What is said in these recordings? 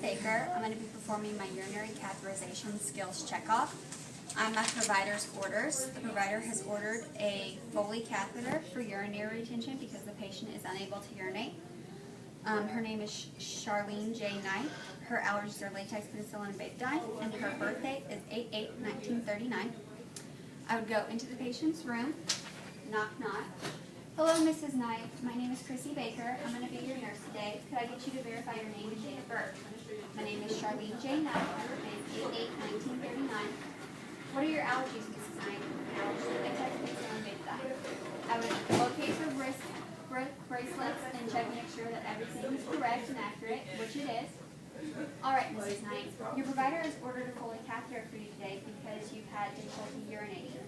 Baker. I'm going to be performing my urinary catheterization skills checkoff. I'm my provider's orders. The provider has ordered a Foley catheter for urinary retention because the patient is unable to urinate. Her name is Charlene J. Knight. Her allergies are latex, penicillin, and betadine, and her birth date is 8/8/1939. I would go into the patient's room, knock, knock. Hello, Mrs. Knight. My name is Chrissy Baker. I'm going to be your nurse today. Could I get you to verify your name and date of birth? My name is Charlene J. Knight. My birth date is 8/8/1939. What are your allergies, Mrs. Knight? Allergies to latex, penicillin, and betadine. I would locate her wrist bracelets and check to make sure that everything is correct and accurate, which it is. All right, Mrs. Knight. Your provider has ordered a Foley catheter for you today because you've had difficulty urinating.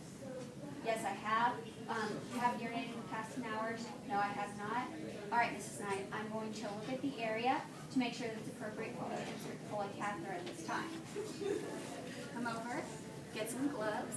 Yes, I have. You have urinated in the past 10 hours? No, I have not. All right, Mrs. Knight. I'm going to look at the area to make sure that it's appropriate for me to insert the Foley catheter at this time. Come over, get some gloves.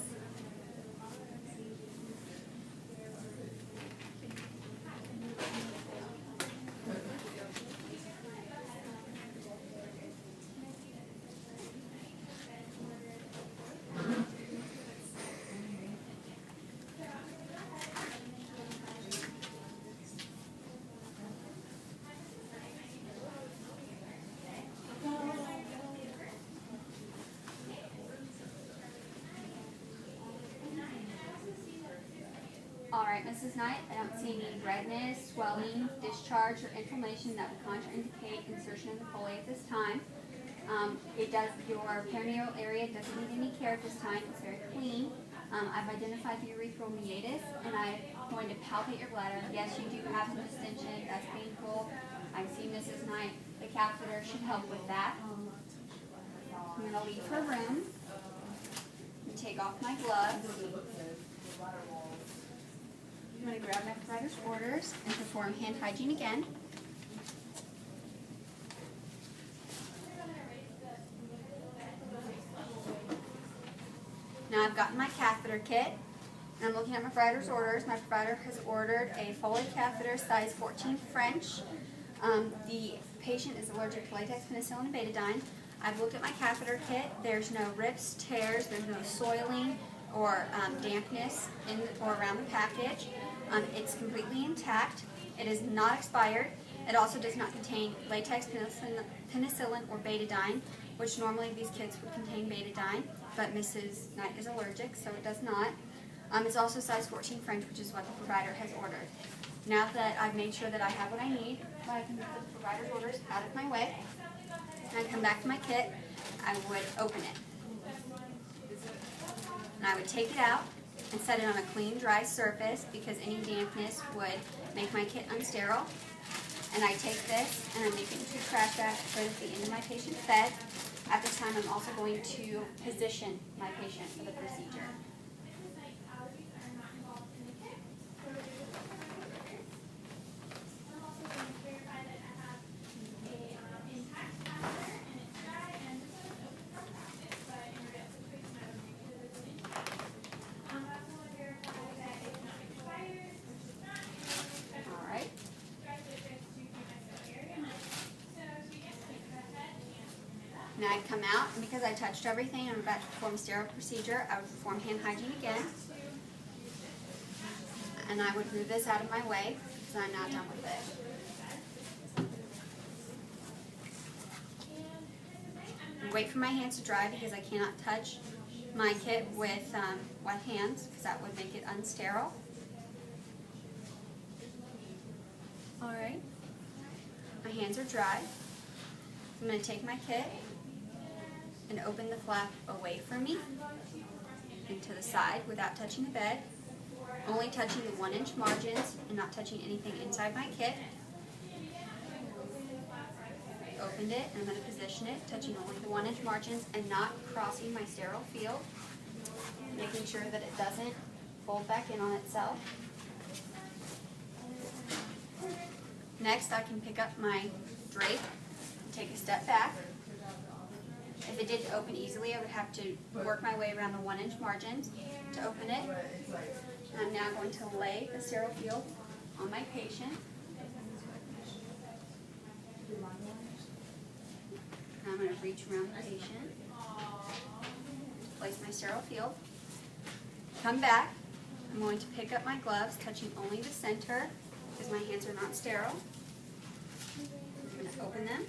All right, Mrs. Knight, I don't see any redness, swelling, discharge, or inflammation that would contraindicate insertion of the Foley at this time. Your perineal area doesn't need any care at this time. It's very clean. I've identified the urethral meatus, and I'm going to palpate your bladder. Yes, you do have some distension. That's painful. I see Mrs. Knight. The catheter should help with that. I'm going to leave her room and take off my gloves. I'm going to grab my provider's orders and perform hand hygiene again. Now I've gotten my catheter kit, and I'm looking at my provider's orders. My provider has ordered a Foley catheter size 14 French. The patient is allergic to latex, penicillin, and betadine. I've looked at my catheter kit. There's no rips, tears, there's no soiling or dampness in or around the package. It's completely intact. It is not expired. It also does not contain latex, penicillin, or betadine, which normally these kits would contain betadine, but Mrs. Knight is allergic, so it does not. It's also size 14 French, which is what the provider has ordered. Now that I've made sure that I have what I need, I can move the provider's orders out of my way, and I come back to my kit, I would open it. And I would take it out and set it on a clean, dry surface because any dampness would make my kit unsterile. And I take this and I make it into a trash bag to put at the end of my patient's bed. At this time, I'm also going to position my patient for the procedure. Now I'd come out, and because I touched everything and I'm about to perform a sterile procedure, I would perform hand hygiene again. And I would move this out of my way because I'm not done with it. And wait for my hands to dry because I cannot touch my kit with wet hands because that would make it unsterile. Alright, my hands are dry. I'm going to take my kit and open the flap away from me and to the side without touching the bed, only touching the 1-inch margins and not touching anything inside my kit. I opened it and I'm going to position it, touching only the 1-inch margins and not crossing my sterile field, making sure that it doesn't fold back in on itself. Next, I can pick up my drape, take a step back. If it didn't open easily, I would have to work my way around the 1-inch margins to open it. I'm now going to lay the sterile field on my patient. I'm going to reach around the patient, place my sterile field, come back. I'm going to pick up my gloves, touching only the center because my hands are not sterile. I'm going to open them,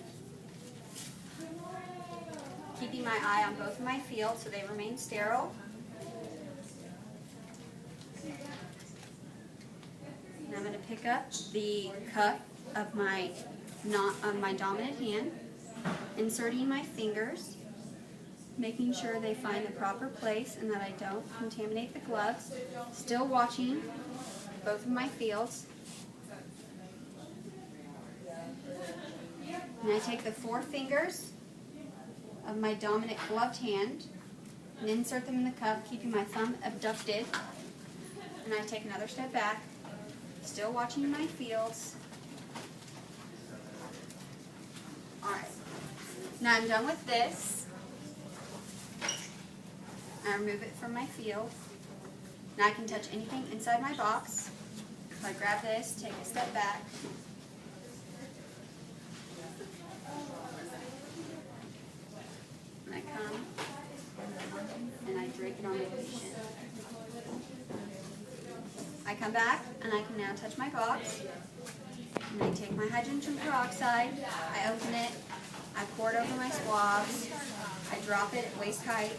keeping my eye on both of my fields so they remain sterile. And I'm going to pick up the cuff of my dominant hand, inserting my fingers, making sure they find the proper place and that I don't contaminate the gloves, still watching both of my fields. And I take the 4 fingers of my dominant gloved hand and insert them in the cuff, keeping my thumb abducted. And I take another step back, still watching my fields. Alright, now I'm done with this. I remove it from my field. Now I can touch anything inside my box. So I grab this, take a step back. And I come and I drape it on the patient. I come back and I can now touch my box. And I take my hydrogen peroxide, I open it, I pour it over my swabs, I drop it at waist height,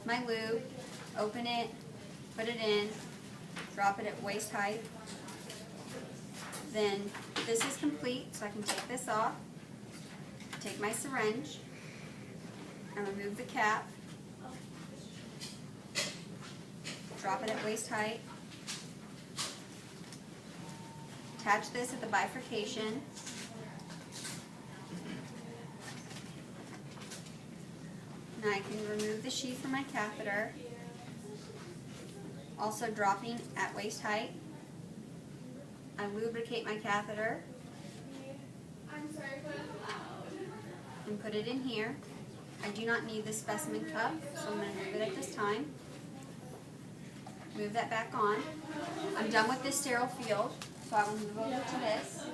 my lube, open it, put it in, drop it at waist height. Then this is complete, so I can take this off, take my syringe, and remove the cap, drop it at waist height, attach this at the bifurcation, and I can remove the sheath from my catheter, also dropping at waist height. I lubricate my catheter and put it in here. I do not need this specimen cup, so I'm going to remove it at this time. Move that back on. I'm done with this sterile field, so I will move over to this,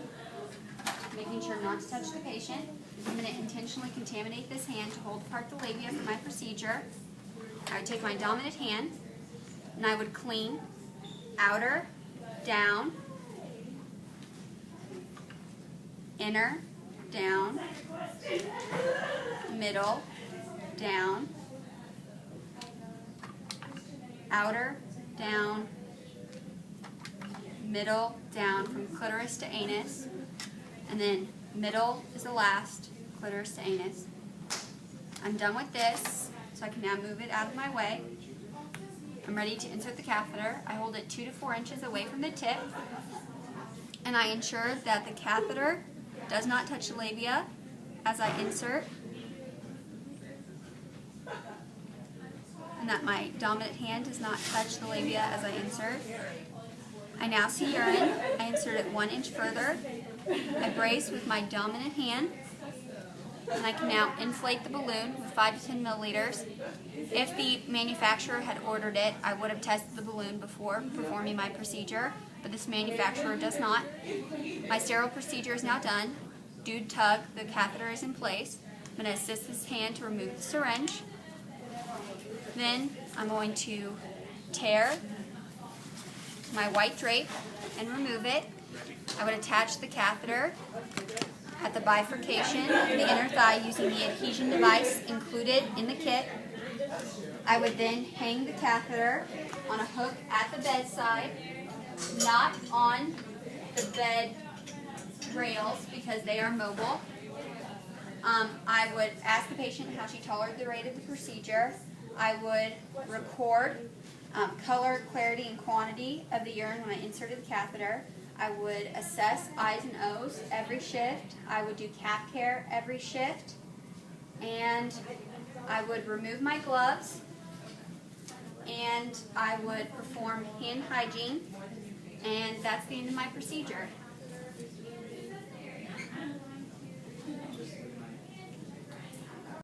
making sure not to touch the patient. I'm going to intentionally contaminate this hand to hold apart the labia for my procedure. I would take my dominant hand, and I would clean outer, down, inner, down, middle, down, outer, down, middle, down from clitoris to anus, and then middle is the last, clitoris to anus. I'm done with this, so I can now move it out of my way. I'm ready to insert the catheter. I hold it 2 to 4 inches away from the tip, and I ensure that the catheter does not touch the labia as I insert, and that my dominant hand does not touch the labia as I insert. I now see urine. I insert it 1 inch further. I brace with my dominant hand, and I can now inflate the balloon with 5 to 10 milliliters. If the manufacturer had ordered it, I would have tested the balloon before performing my procedure, but this manufacturer does not. My sterile procedure is now done. Dude tug, the catheter is in place. I'm going to assist this hand to remove the syringe. Then I'm going to tear my white drape and remove it. I would attach the catheter at the bifurcation of the inner thigh using the adhesion device included in the kit. I would then hang the catheter on a hook at the bedside, not on the bed rails because they are mobile. I would ask the patient how she tolerated the procedure. I would record color, clarity, and quantity of the urine when I inserted the catheter. I would assess I's and O's every shift. I would do cath care every shift. And I would remove my gloves. And I would perform hand hygiene. And that's the end of my procedure.